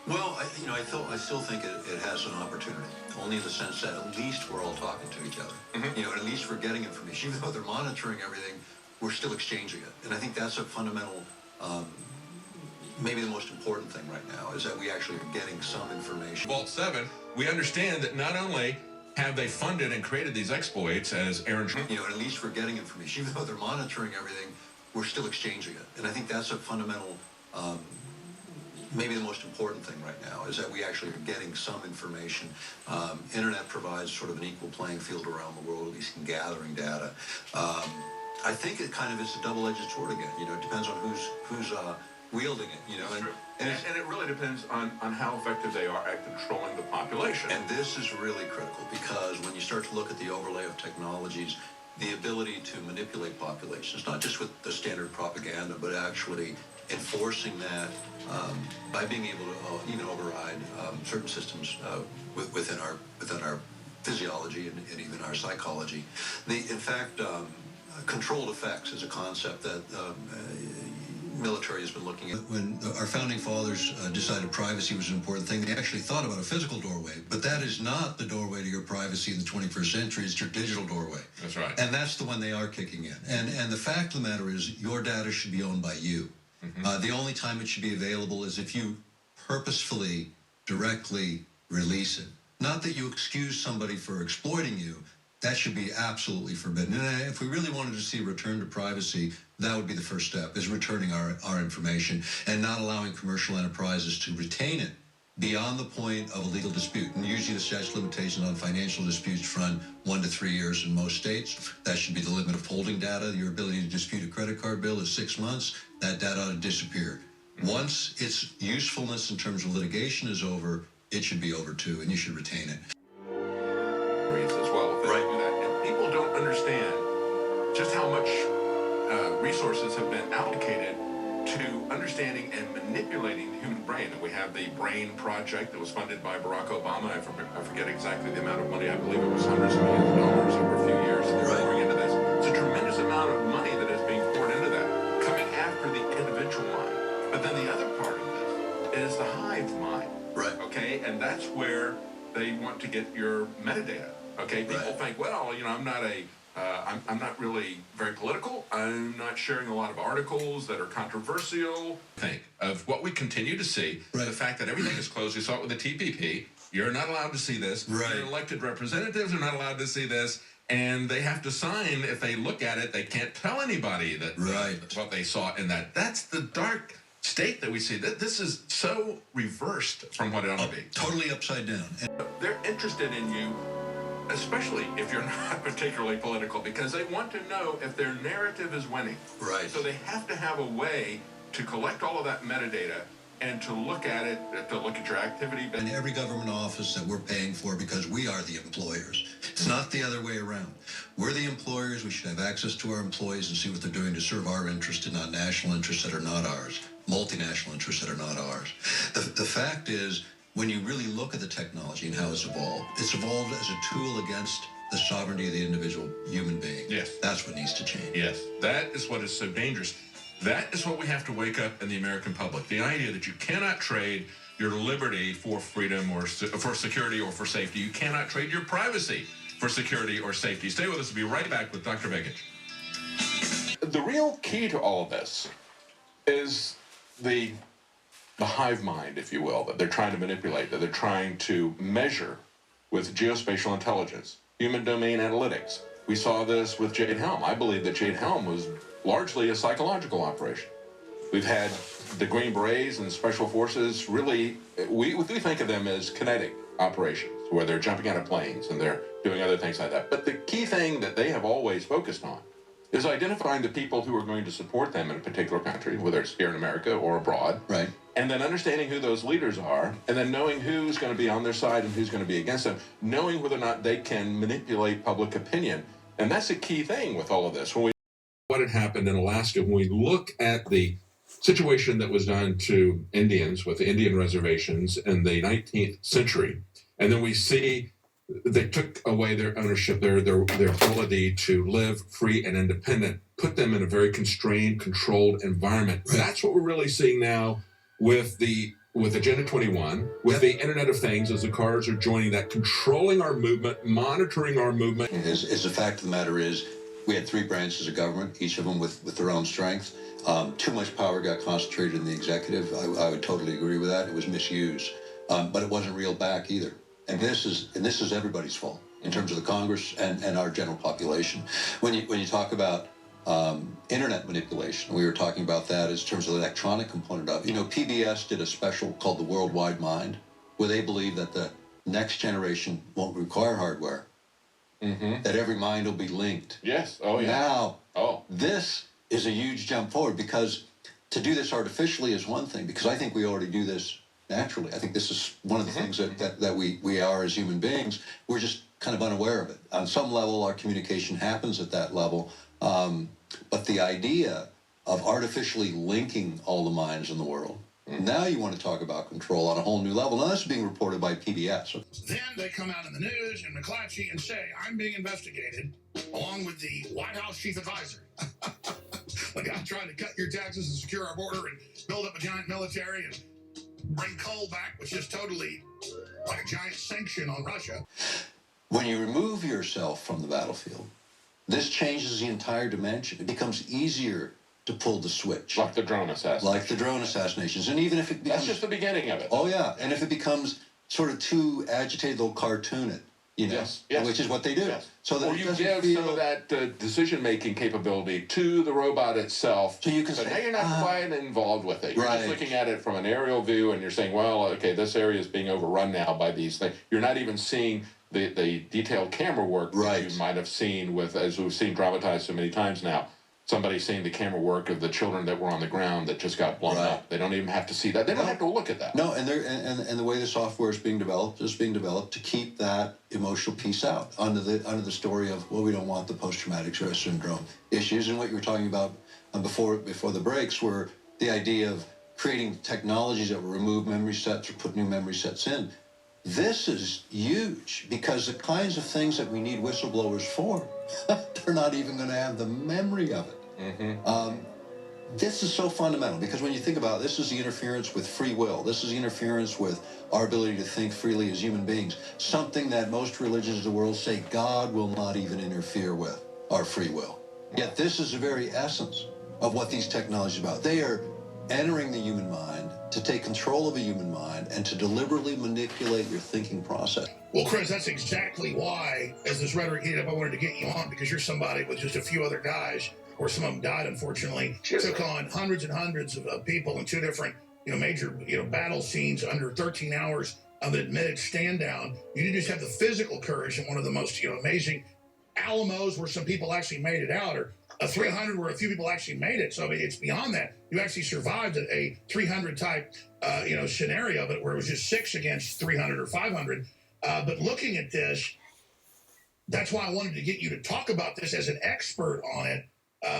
Well, I still think it has an opportunity, only in the sense that at least we're all talking to each other. Mm-hmm. At least we're getting information. Even though they're monitoring everything, we're still exchanging it. And I think that's a fundamental, maybe the most important thing right now, is that we actually are getting some information. Vault 7, we understand that not only have they funded and created these exploits, as Aaron... And at least we're getting information. Even though they're monitoring everything, we're still exchanging it. And I think that's a fundamental, maybe the most important thing right now, is that we actually are getting some information. Internet provides sort of an equal playing field around the world, at least in gathering data. I think it kind of is a double-edged sword again. It depends on who's wielding it. And it really depends on how effective they are at controlling the population. And this is really critical, because when you start to look at the overlay of technologies, the ability to manipulate populations, not just with the standard propaganda, but actually enforcing that by being able to even override certain systems within our physiology and even our psychology. In fact, controlled effects is a concept that military has been looking at. When our founding fathers decided privacy was an important thing, they actually thought about a physical doorway, but that is not the doorway to your privacy in the 21st century. It's your digital doorway. That's right. And that's the one they are kicking in. And the fact of the matter is, your data should be owned by you. Mm-hmm. The only time it should be available is if you purposefully, directly release it. Not that you excuse somebody for exploiting you. That should be absolutely forbidden. And if we really wanted to see a return to privacy, that would be the first step, is returning our information and not allowing commercial enterprises to retain it beyond the point of a legal dispute. And usually the statute of limitations on financial disputes run 1 to 3 years in most states. That should be the limit of holding data. Your ability to dispute a credit card bill is 6 months. That data ought to disappear. Once its usefulness in terms of litigation is over, it should be over too, and you should retain it. As well, if they do that. And people don't understand just how much resources have been allocated to understanding and manipulating the human brain. And we have the BRAIN project that was funded by Barack Obama. I forget exactly the amount of money. I believe it was hundreds of millions of dollars over a few years that they're pouring into this. It's a tremendous amount of money that is being poured into that, coming after the individual mind. But then the other part of this is the hive mind. Right. Okay, and that's where they want to get your metadata. Okay, people think, well, I'm not really very political. I'm not sharing a lot of articles that are controversial. Think of what we continue to see, the fact that everything is closed. We saw it with the TPP. You're not allowed to see this. Right. Your elected representatives are not allowed to see this. And they have to sign. If they look at it, they can't tell anybody that what they saw in that. That's the dark state that we see. This is so reversed from what it ought to be. Totally upside down. They're interested in you, especially if you're not particularly political, because they want to know if their narrative is winning. Right. So they have to have a way to collect all of that metadata and to look at it, to look at your activity. In every government office that we're paying for, because we are the employers. It's not the other way around. We're the employers. We should have access to our employees and see what they're doing to serve our interests and not national interests that are not ours, multinational interests that are not ours. The fact is, when you really look at the technology and how it's evolved as a tool against the sovereignty of the individual human being. Yes. That's what needs to change. Yes. That is what is so dangerous. That is what we have to wake up in the American public. The idea that you cannot trade your liberty for freedom or for security or for safety. You cannot trade your privacy for security or safety. Stay with us. We'll be right back with Dr. Begich. The real key to all of this is the hive mind, if you will, that they're trying to manipulate, that they're trying to measure with geospatial intelligence, human domain analytics. We saw this with Jade Helm. I believe that Jade Helm was largely a psychological operation. We've had the Green Berets and Special Forces really, we think of them as kinetic operations, where they're jumping out of planes and they're doing other things like that. But the key thing that they have always focused on is identifying the people who are going to support them in a particular country, whether it's here in America or abroad. Right. And then understanding who those leaders are, and then knowing who's going to be on their side and who's going to be against them, knowing whether or not they can manipulate public opinion. And that's a key thing with all of this. What had happened in Alaska, when we look at the situation that was done to Indians with the Indian reservations in the 19th century, and then we see they took away their ownership, their ability to live free and independent, put them in a very constrained, controlled environment. Right. That's what we're really seeing now with the with Agenda 21, with the Internet of Things, as the cars are joining that, controlling our movement, monitoring our movement. Is the fact of the matter is, we had three branches of government, each of them with their own strengths. Too much power got concentrated in the executive. I would totally agree with that. It was misused, but it wasn't reeled back either. And this is everybody's fault in terms of the Congress and our general population. When you talk about internet manipulation, we were talking about that in terms of the electronic component of it. PBS did a special called The Worldwide Mind, where they believe that the next generation won't require hardware, that every mind will be linked. Yes. Oh, yeah. Now, this is a huge jump forward, because to do this artificially is one thing, because I think we already do this naturally. I think this is one of the things that we are as human beings. We're just kind of unaware of it. On some level, our communication happens at that level. But the idea of artificially linking all the minds in the world, now you want to talk about control on a whole new level. Now, that's being reported by PBS. Then they come out in the news and McClatchy and say, I'm being investigated, along with the White House chief advisor. The guy trying to cut your taxes and secure our border and build up a giant military and bring coal back, which is totally like a giant sanction on Russia. When you remove yourself from the battlefield, this changes the entire dimension. It becomes easier to pull the switch. Like the drone assassinations. And even if it becomes... That's just the beginning of it. Oh, yeah. And if it becomes sort of too agitated, they'll cartoon it, Yes. which is what they do. Yes. So that or it you doesn't give feel... some of that decision-making capability to the robot itself. So you can say, now you're not quite involved with it. You're right. just looking at it from an aerial view, and you're saying, well, okay, this area is being overrun now by these things. You're not even seeing the detailed camera work that you might have seen with, as we've seen dramatized so many times now, somebody seeing the camera work of the children that were on the ground that just got blown up. They don't even have to see that. They don't have to look at that. No, and the way the software is being developed to keep that emotional piece out under the story of, well, we don't want the post-traumatic stress syndrome issues. And what you were talking about before the breaks were the idea of creating technologies that will remove memory sets or put new memory sets in. This is huge, because the kinds of things that we need whistleblowers for, they're not even going to have the memory of it. This is so fundamental, because when you think about it, this is the interference with free will. This is the interference with our ability to think freely as human beings, something that most religions of the world say God will not even interfere with, our free will. Yet this is the very essence of what these technologies are about. They are entering the human mind to take control of a human mind and to deliberately manipulate your thinking process. Well, Chris, that's exactly why, as this rhetoric heated up, I wanted to get you on, because you're somebody with just a few other guys, or some of them died, unfortunately, took on hundreds and hundreds of people in two different, major, battle scenes under 13 hours of admitted stand down. You didn't just have the physical courage in one of the most, amazing Alamos where some people actually made it out, or a 300 where a few people actually made it. So I mean, it's beyond that. You actually survived a 300 type, scenario, but where it was just 6 against 300 or 500. But looking at this, that's why I wanted to get you to talk about this as an expert on it,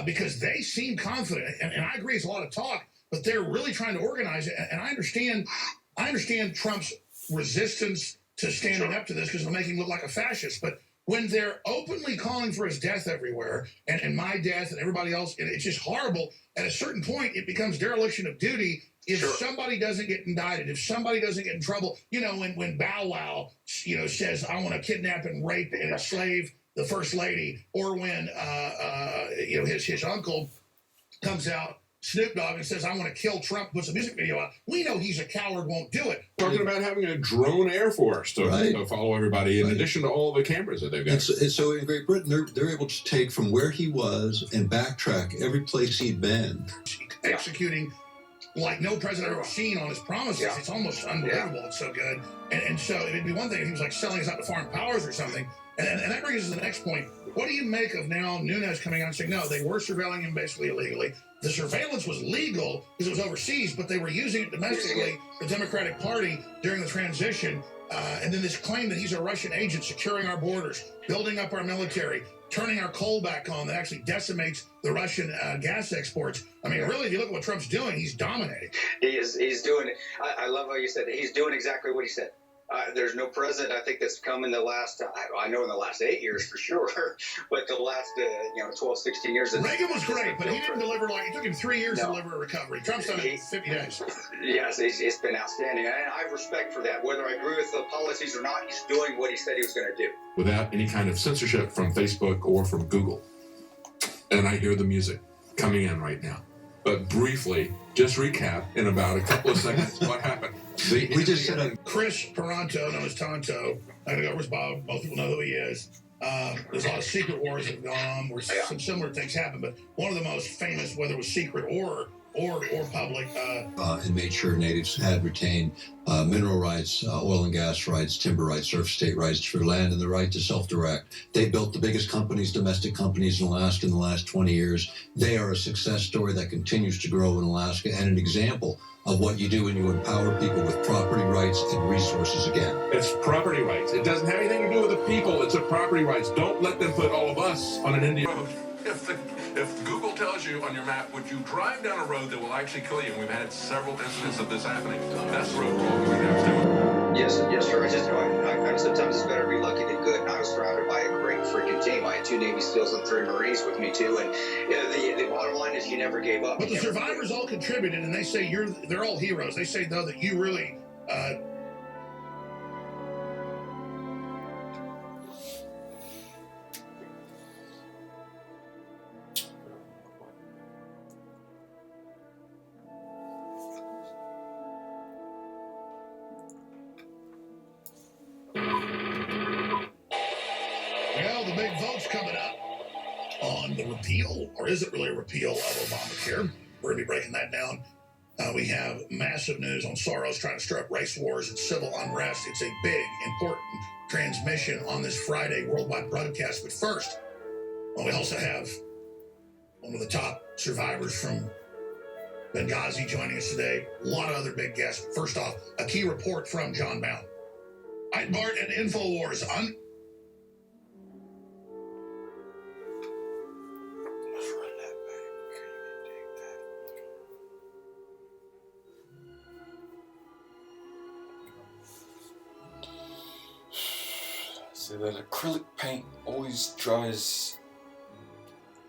because they seem confident, and I agree, it's a lot of talk, but they're really trying to organize it. And I understand Trump's resistance to standing up to this, because it'll make him look like a fascist. But when they're openly calling for his death everywhere, and my death and everybody else, it's just horrible. At a certain point, it becomes dereliction of duty if somebody doesn't get indicted, if somebody doesn't get in trouble. When Bow Wow, says, I want to kidnap and rape and enslave the first lady, or when, his uncle comes out, Snoop Dogg, and says, I want to kill Trump, puts a music video out. We know he's a coward, won't do it. Talking about having a drone air force to follow everybody, in addition to all the cameras that they've got. So in Great Britain, they're able to take from where he was and backtrack every place he'd been. Executing like no president I've ever seen on his promises. Yeah. It's almost unbelievable. Yeah. It's so good. And so it'd be one thing if he was like selling us out to foreign powers or something. And that brings us to the next point. What do you make of now Nunes coming out and saying, no, they were surveilling him basically illegally. The surveillance was legal because it was overseas, but they were using it domestically, the Democratic Party, during the transition. And then this claim that he's a Russian agent securing our borders, building up our military, turning our coal back on, that actually decimates the Russian gas exports. I mean, really, if you look at what Trump's doing, he's dominating. He's doing it. I love how you said it. He's doing exactly what he said. There's no president, I think, that's come in the last, I know in the last 8 years for sure, but the last, 12, 16 years. Reagan was great, but he didn't deliver it took him 3 years to deliver a recovery. Trump's done it in 50 days. Yes, it's been outstanding. And I have respect for that. Whether I agree with the policies or not, he's doing what he said he was going to do. Without any kind of censorship from Facebook or from Google. And I hear the music coming in right now. But briefly, just recap in about a couple of seconds what happened. We just said Chris Peranto, known as Tonto. I'm going to go over his Bob. Most people know who he is. There's a lot of secret wars that have gone on where some similar things happen, but one of the most famous, whether it was secret or public. And made sure natives had retained mineral rights, oil and gas rights, timber rights, surf state rights for land, and the right to self-direct. They built the biggest companies, domestic companies in Alaska in the last 20 years. They are a success story that continues to grow in Alaska and an example of what you do when you empower people with property rights and resources again. It's property rights. It doesn't have anything to do with the people. It's a property rights. Don't let them put all of us on an Indian road. If Google tells you on your map, would you drive down a road that will actually kill you? And we've had several incidents of this happening. That's the road we're all going down. Yes, sir. I just know I sometimes it's better to be lucky than good. And I was surrounded by a great freaking team. I had 2 Navy SEALs and 3 Marines with me too. And the bottom line is you never gave up. But the survivors all contributed, and they say they're all heroes. They say though that you really. Well, the big vote's coming up on the repeal, or is it really a repeal of Obamacare? We're going to be breaking that down. We have massive news on Soros trying to stir up race wars and civil unrest. It's a big, important transmission on this Friday worldwide broadcast. But first, we also have one of the top survivors from Benghazi joining us today. A lot of other big guests. First off, a key report from John Bowne. Bart and InfoWars on. See, that acrylic paint always dries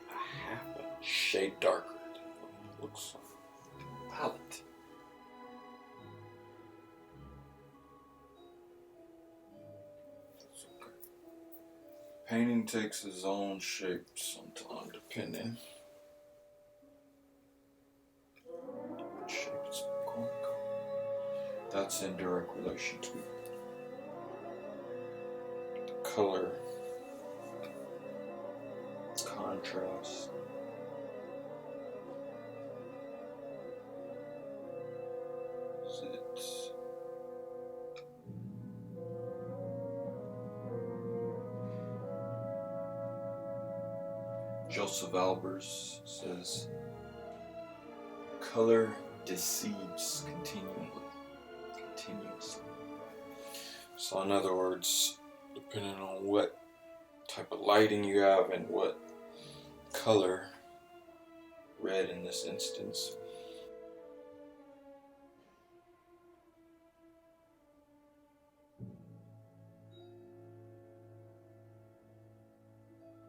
a half a shade darker than what it looks on the palette. That's okay. Painting takes its own shape sometimes, depending what shape it's going to go. That's in direct relation to color, contrast. It's Joseph Albers says, color deceives continuously. So in other words, depending on what type of lighting you have and what color, red in this instance,